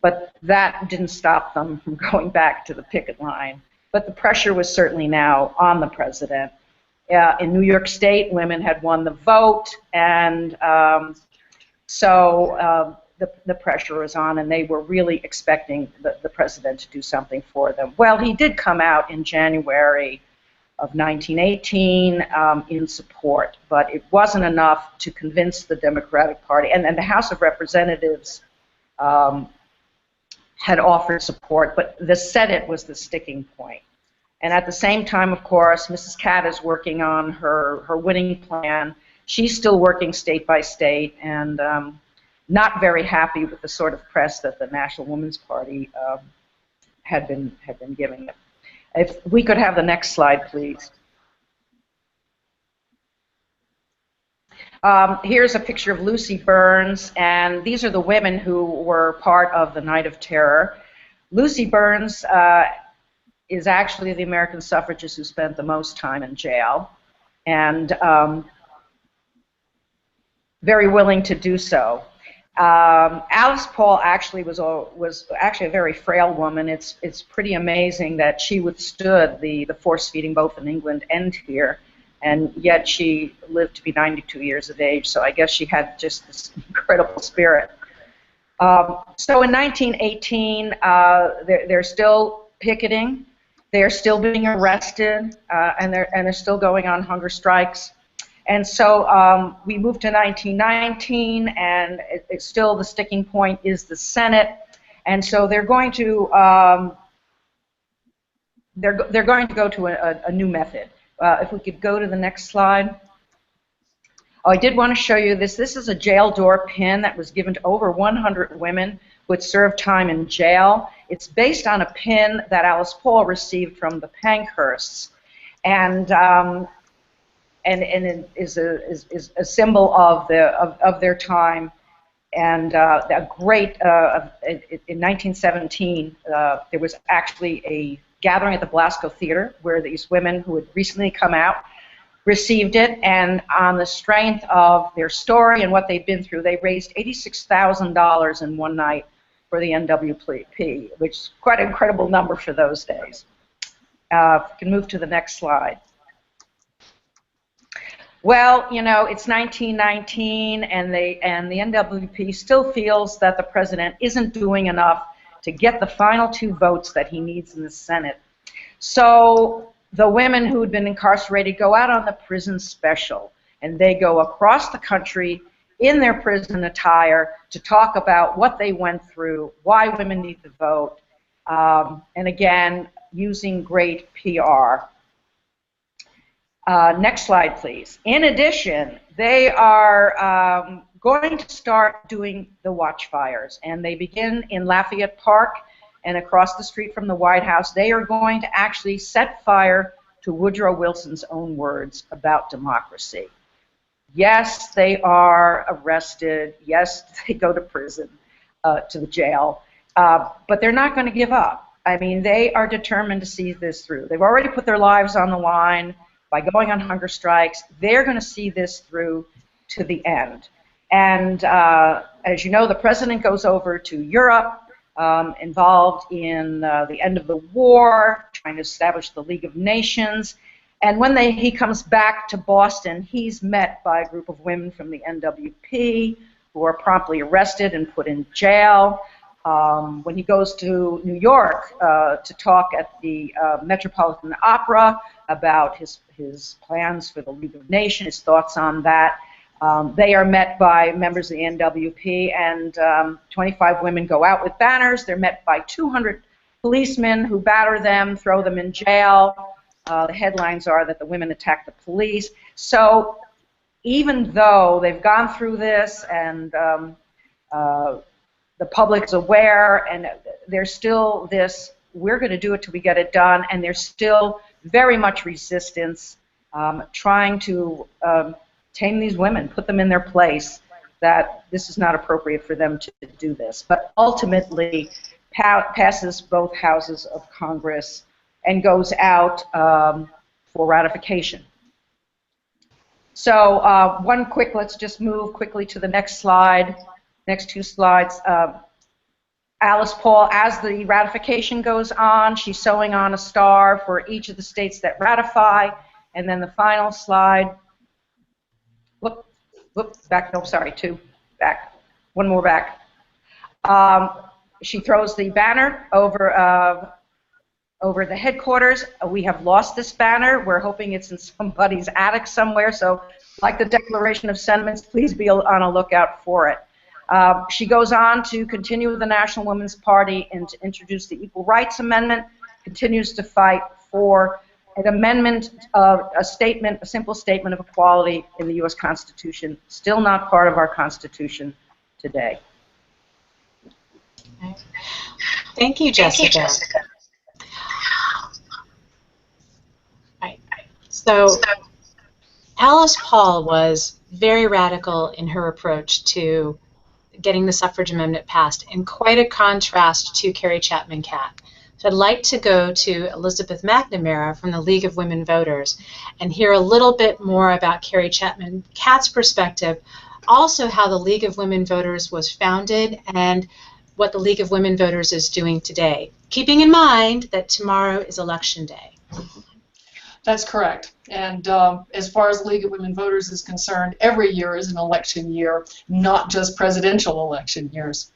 But that didn't stop them from going back to the picket line. But the pressure was certainly now on the president. In New York State, women had won the vote, and so the pressure was on, and they were really expecting the president to do something for them. Well, he did come out in January of 1918 in support, but it wasn't enough to convince the Democratic Party, and the House of Representatives had offered support, but the Senate was the sticking point. And at the same time, of course, Mrs. Catt is working on her winning plan. She's still working state by state, and not very happy with the sort of press that the National Women's Party had been giving it. If we could have the next slide, please. Here's a picture of Lucy Burns, and these are the women who were part of the Night of Terror. Lucy Burns is actually the American suffragist who spent the most time in jail, and very willing to do so. Alice Paul actually was actually a very frail woman. It's pretty amazing that she withstood the force feeding both in England and here, and yet she lived to be 92 years of age. So I guess she had just this incredible spirit. So in 1918, they're still picketing. They're still being arrested, and they're still going on hunger strikes. And so we moved to 1919, and it's still the sticking point is the Senate. And so they're going to go to a new method. If we could go to the next slide. Oh, I did want to show you this. This is a jail door pin that was given to over 100 women who had served time in jail. It's based on a pin that Alice Paul received from the Pankhursts, and it is a symbol of their time. And a great in 1917 there was actually a gathering at the Blasco Theater where these women who had recently come out received it, and on the strength of their story and what they'd been through, they raised $86,000 in one night for the NWP, which is quite an incredible number for those days. If we can move to the next slide. Well, you know, it's 1919, and the NWP still feels that the president isn't doing enough to get the final 2 votes that he needs in the Senate. So the women who had been incarcerated go out on the prison special, and they go across the country in their prison attire to talk about what they went through, why women need to vote, and again, using great PR. Next slide, please. In addition, they are going to start doing the watchfires, and they begin in Lafayette Park and across the street from the White House. They are going to actually set fire to Woodrow Wilson's own words about democracy. Yes, they are arrested. Yes, they go to prison, to the jail, but they're not going to give up. I mean, they are determined to see this through. They've already put their lives on the line by going on hunger strikes. They're going to see this through to the end. And as you know, the president goes over to Europe, involved in the end of the war, trying to establish the League of Nations. And when he comes back to Boston, he's met by a group of women from the NWP who are promptly arrested and put in jail. When he goes to New York to talk at the Metropolitan Opera about his plans for the League of Nations, his thoughts on that, they are met by members of the NWP, and 25 women go out with banners. They're met by 200 policemen who batter them, throw them in jail. The headlines are that the women attacked the police. So even though they've gone through this and the public is aware, and there's still this, we're going to do it till we get it done, and there's still very much resistance trying to tame these women, put them in their place, that this is not appropriate for them to do this. But ultimately passes both houses of Congress and goes out for ratification. So let's just move quickly to the next slide, next two slides. Alice Paul, as the ratification goes on, she's sewing on a star for each of the states that ratify, and then the final slide, back, no, sorry, two, back, one more back. She throws the banner over the headquarters. We have lost this banner. We're hoping it's in somebody's attic somewhere, so like the Declaration of Sentiments, please be on a lookout for it. She goes on to continue with the National Women's Party and to introduce the Equal Rights Amendment, continues to fight for an amendment of a simple statement of equality in the U.S. Constitution, still not part of our Constitution today. Thank you, Jessica. Right. So Alice Paul was very radical in her approach to getting the suffrage amendment passed, in quite a contrast to Carrie Chapman Catt. So I'd like to go to Elisabeth MacNamara from the League of Women Voters and hear a little bit more about Carrie Chapman Catt's perspective, also how the League of Women Voters was founded and what the League of Women Voters is doing today, keeping in mind that tomorrow is Election Day. That's correct. And as far as the League of Women Voters is concerned, every year is an election year, not just presidential election years.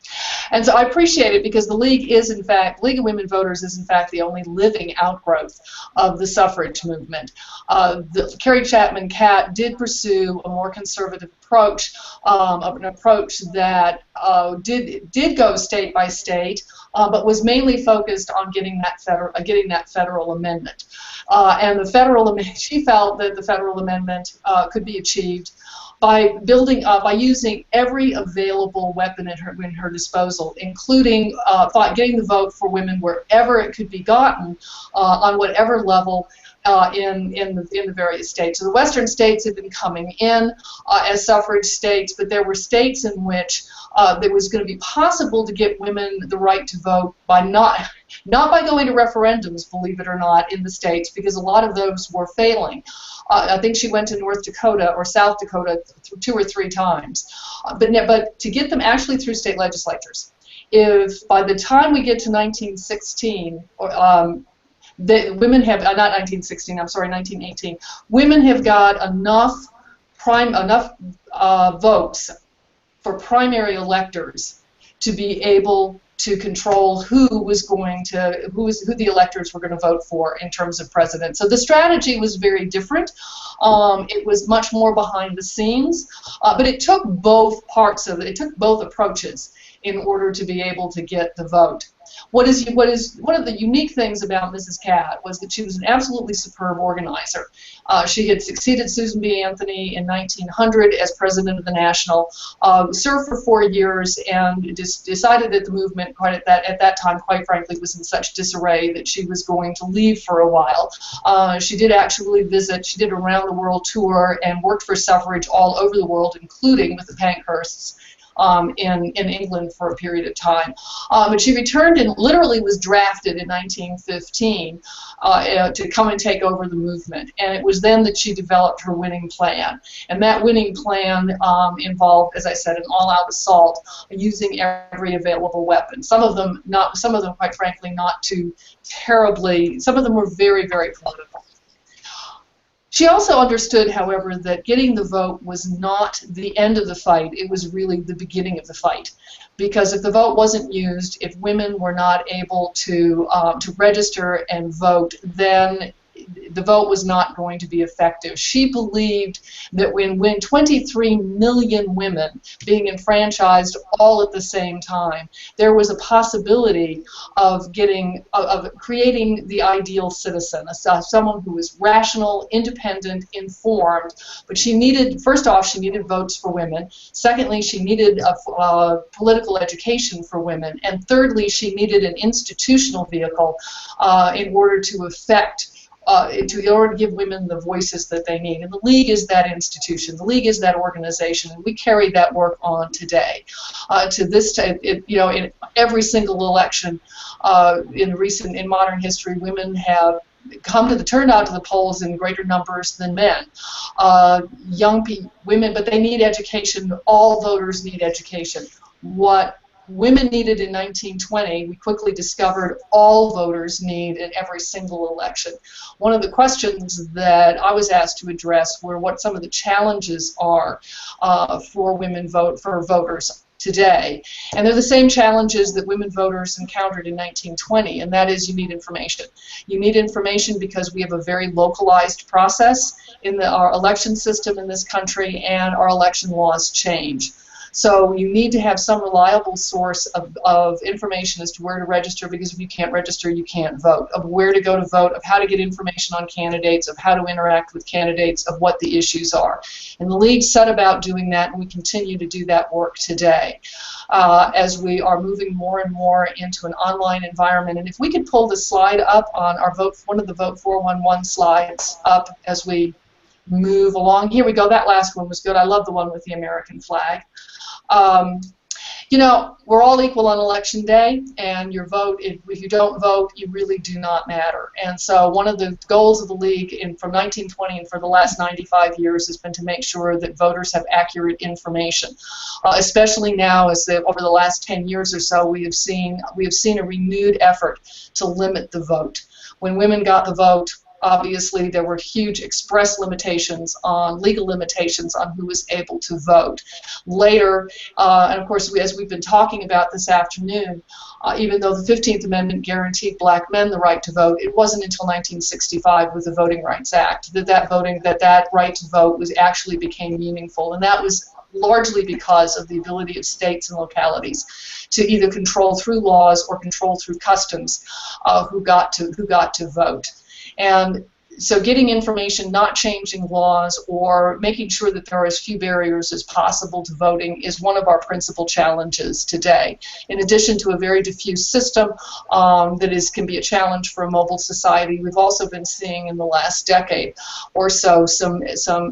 And so I appreciate it because the League is, in fact, League of Women Voters is, in fact, the only living outgrowth of the suffrage movement. Carrie Chapman Catt did pursue a more conservative approach, an approach that did go state by state, but was mainly focused on getting that federal amendment. And the federal amendment, she felt that the federal amendment could be achieved by using every available weapon at her disposal, including getting the vote for women wherever it could be gotten, on whatever level in the various states. So the western states had been coming in as suffrage states, but there were states in which it was going to be possible to get women the right to vote by not by going to referendums, believe it or not, in the states, because a lot of those were failing. I think she went to North Dakota or South Dakota 2 or 3 times, but to get them actually through state legislatures. If by the time we get to 1916, the women have not 1916. I'm sorry, 1918. Women have got enough votes for primary electors to be able to control who the electors were going to vote for in terms of president. So the strategy was very different. It was much more behind the scenes, but it took both parts of it. It took both approaches in order to be able to get the vote. One of the unique things about Mrs. Catt was that she was an absolutely superb organizer. She had succeeded Susan B. Anthony in 1900 as president of the National, served for 4 years, and decided that the movement at that time, quite frankly, was in such disarray that she was going to leave for a while. She did actually visit. She did a round the world tour and worked for suffrage all over the world, including with the Pankhursts. in England for a period of time. But she returned and literally was drafted in 1915 to come and take over the movement. And it was then that she developed her winning plan. And that winning plan involved, as I said, an all-out assault using every available weapon. Some of them, quite frankly, not too terribly. Some of them were very, very political. She also understood, however, that getting the vote was not the end of the fight. It was really the beginning of the fight. Because if the vote wasn't used, if women were not able to register and vote, then the vote was not going to be effective. She believed that when 23 million women being enfranchised all at the same time, there was a possibility of creating the ideal citizen, someone who was rational, independent, informed. But she needed, first off, she needed votes for women. Secondly, she needed political education for women. And thirdly, she needed an institutional vehicle in order to in order to give women the voices that they need. And the League is that institution. The League is that organization, and we carry that work on today. In every single election in modern history, women have turned out to the polls in greater numbers than men. Women, but they need education. All voters need education. What women needed in 1920, we quickly discovered all voters need in every single election. One of the questions that I was asked to address were what some of the challenges are for voters today. And they're the same challenges that women voters encountered in 1920, and that is you need information. You need information because we have a very localized process in our election system in this country, and our election laws change. So you need to have some reliable source of information as to where to register, because if you can't register, you can't vote, of where to go to vote, of how to get information on candidates, of how to interact with candidates, of what the issues are. And the League set about doing that, and we continue to do that work today as we are moving more and more into an online environment. And if we could pull the slide up on our one of the Vote 411 slides up as we move along. Here we go. That last one was good. I love the one with the American flag. We're all equal on election day, and your vote, if you don't vote, you really do not matter. And so one of the goals of the League from 1920 and for the last 95 years has been to make sure that voters have accurate information, especially now as over the last 10 years or so we have seen a renewed effort to limit the vote. When women got the vote, obviously, there were huge express legal limitations on who was able to vote. Later, and of course, as we've been talking about this afternoon, even though the 15th Amendment guaranteed black men the right to vote, it wasn't until 1965 with the Voting Rights Act that right to vote actually became meaningful, and that was largely because of the ability of states and localities to either control through laws or control through customs who got to vote. And so getting information, not changing laws, or making sure that there are as few barriers as possible to voting is one of our principal challenges today. In addition to a very diffuse system that can be a challenge for a mobile society, we've also been seeing in the last decade or so some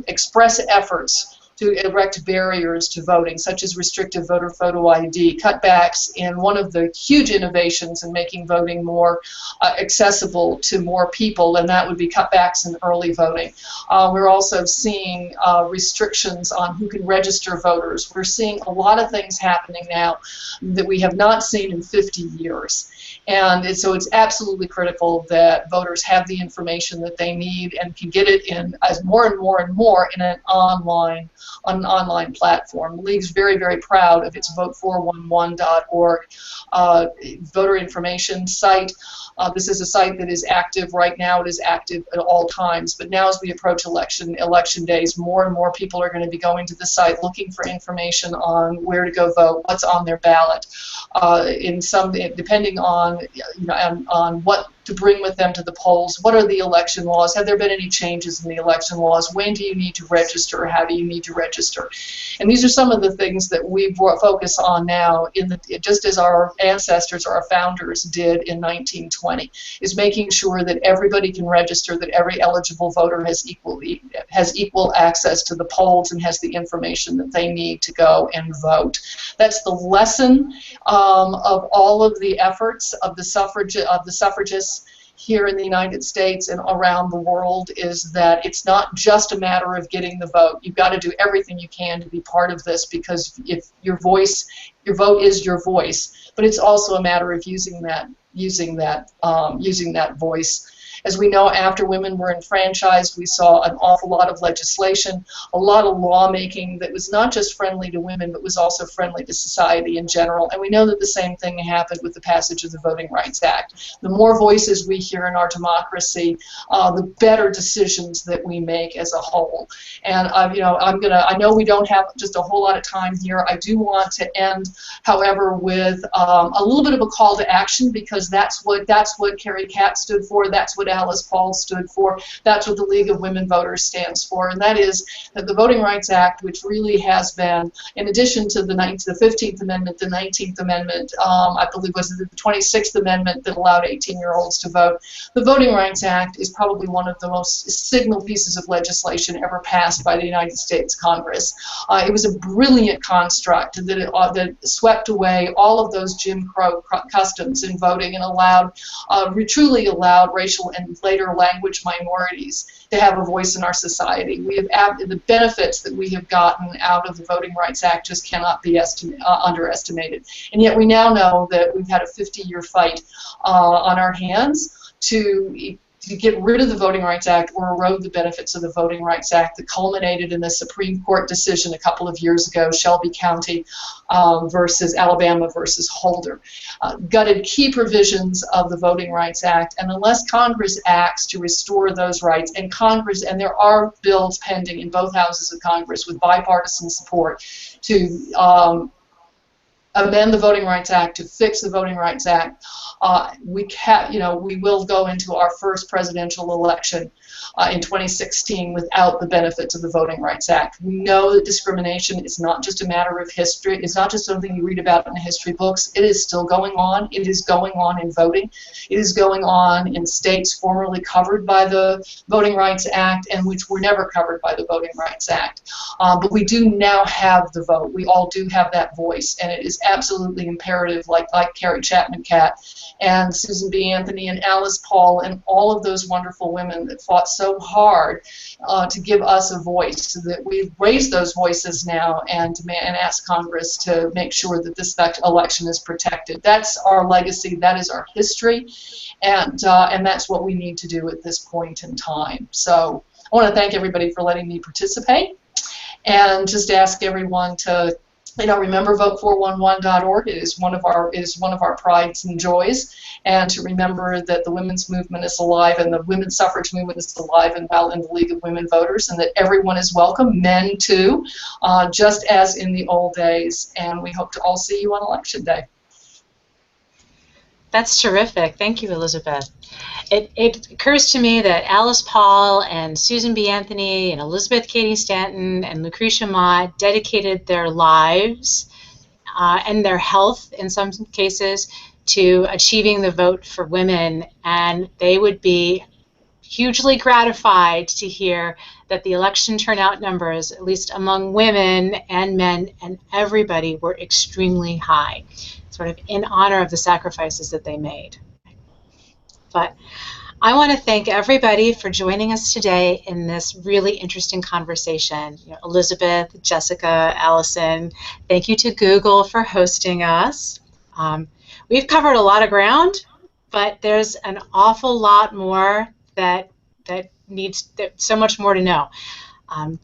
express efforts to erect barriers to voting, such as restrictive voter photo ID, cutbacks in one of the huge innovations in making voting more accessible to more people, and that would be cutbacks in early voting. We're also seeing restrictions on who can register voters. We're seeing a lot of things happening now that we have not seen in 50 years. And so it's absolutely critical that voters have the information that they need and can get it in as more and more and more in an online platform. The League's very, very proud of its vote411.org voter information site. This is a site that is active right now. It is active at all times. But now as we approach election days, more and more people are going to be going to the site looking for information on where to go vote, what's on their ballot. Depending on what to bring with them to the polls. What are the election laws? Have there been any changes in the election laws? When do you need to register? How do you need to register? And these are some of the things that we focus on now, just as our ancestors or our founders did in 1920, is making sure that everybody can register, that every eligible voter has equal access to the polls and has the information that they need to go and vote. That's the lesson of all of the efforts of the suffragists here in the United States and around the world, is that it's not just a matter of getting the vote. You've got to do everything you can to be part of this, because if your vote is your voice. But it's also a matter of using that voice. As we know, after women were enfranchised, we saw an awful lot of legislation, a lot of lawmaking that was not just friendly to women, but was also friendly to society in general. And we know that the same thing happened with the passage of the Voting Rights Act. The more voices we hear in our democracy, the better decisions that we make as a whole. And I know we don't have just a whole lot of time here. I do want to end, however, with a little bit of a call to action, because that's what Carrie Catt stood for. That's what Alice Paul stood for. That's what the League of Women Voters stands for, and that is that the Voting Rights Act, which really has been, in addition to the 15th Amendment, the 19th Amendment, I believe was the 26th Amendment that allowed 18-year-olds to vote, the Voting Rights Act is probably one of the most signal pieces of legislation ever passed by the United States Congress. It was a brilliant construct that swept away all of those Jim Crow customs in voting and truly allowed racial and later language minorities to have a voice in our society. The benefits that we have gotten out of the Voting Rights Act just cannot be underestimated. And yet we now know that we've had a 50-year fight on our hands to get rid of the Voting Rights Act or erode the benefits of the Voting Rights Act that culminated in the Supreme Court decision a couple of years ago, Shelby County versus Alabama versus Holder. Gutted key provisions of the Voting Rights Act, and unless Congress acts to restore those rights, and there are bills pending in both houses of Congress with bipartisan support to amend the Voting Rights Act, to fix the Voting Rights Act, we will go into our first presidential election in 2016 without the benefits of the Voting Rights Act. We know that discrimination is not just a matter of history. It's not just something you read about in the history books. It is still going on. It is going on in voting. It is going on in states formerly covered by the Voting Rights Act and which were never covered by the Voting Rights Act. But we do now have the vote. We all do have that voice, and it is absolutely imperative, like Carrie Chapman Catt and Susan B. Anthony and Alice Paul and all of those wonderful women that fought so hard to give us a voice, so that we've raised those voices now and ask Congress to make sure that this election is protected. That's our legacy, that is our history, and that's what we need to do at this point in time. So I want to thank everybody for letting me participate, and just ask everyone to remember vote411.org. It is one of our prides and joys, and to remember that the women's movement is alive and the women's suffrage movement is alive and well in the League of Women Voters, and that everyone is welcome, men too, just as in the old days. And we hope to all see you on Election Day. That's terrific. Thank you, Elisabeth. It occurs to me that Alice Paul and Susan B. Anthony and Elisabeth Cady Stanton and Lucretia Mott dedicated their lives and their health, in some cases, to achieving the vote for women, and they would be hugely gratified to hear that the election turnout numbers, at least among women and men and everybody, were extremely high, sort of in honor of the sacrifices that they made. But I want to thank everybody for joining us today in this really interesting conversation. Elisabeth, Jessica, Allison, thank you to Google for hosting us. We've covered a lot of ground, but there's an awful lot more that needs so much more to know.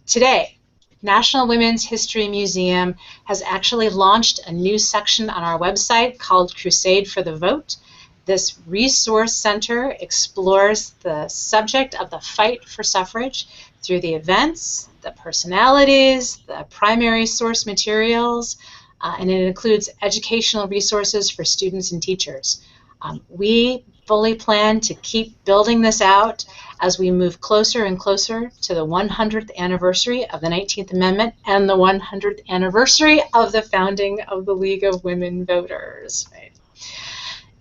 Today, National Women's History Museum has actually launched a new section on our website called Crusade for the Vote. This resource center explores the subject of the fight for suffrage through the events, the personalities, the primary source materials, and it includes educational resources for students and teachers. We fully plan to keep building this out as we move closer and closer to the 100th anniversary of the 19th Amendment and the 100th anniversary of the founding of the League of Women Voters. Right?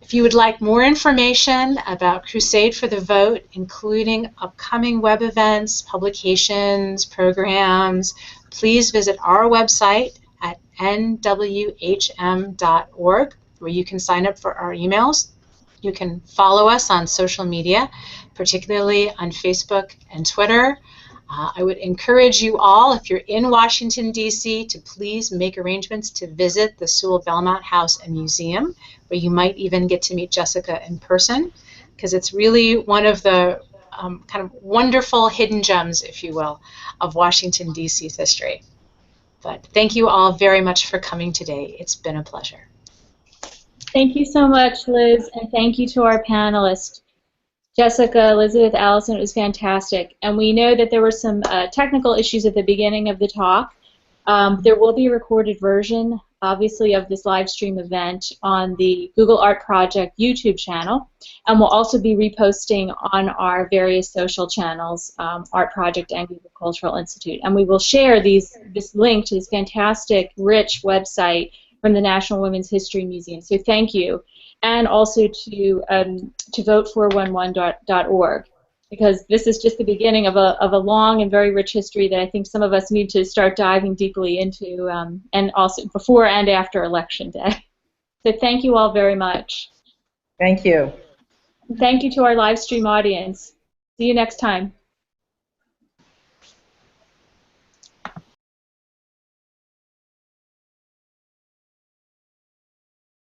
If you would like more information about Crusade for the Vote, including upcoming web events, publications, programs, please visit our website at nwhm.org, where you can sign up for our emails. You can follow us on social media, particularly on Facebook and Twitter. I would encourage you all, if you're in Washington, D.C., to please make arrangements to visit the Sewell Belmont House and Museum, where you might even get to meet Jessica in person, because it's really one of the kind of wonderful hidden gems, if you will, of Washington, D.C.'s history. But thank you all very much for coming today. It's been a pleasure. Thank you so much, Liz, and thank you to our panelists, Jessica, Elisabeth, Allison. It was fantastic. And we know that there were some technical issues at the beginning of the talk. There will be a recorded version, obviously, of this live stream event on the Google Art Project YouTube channel, and we'll also be reposting on our various social channels, Art Project and Google Cultural Institute. And we will share this link to this fantastic, rich website from the National Women's History Museum. So thank you. And also to vote411.org, because this is just the beginning of a long and very rich history that I think some of us need to start diving deeply into, and also before and after Election Day. So thank you all very much. Thank you. Thank you to our live stream audience. See you next time.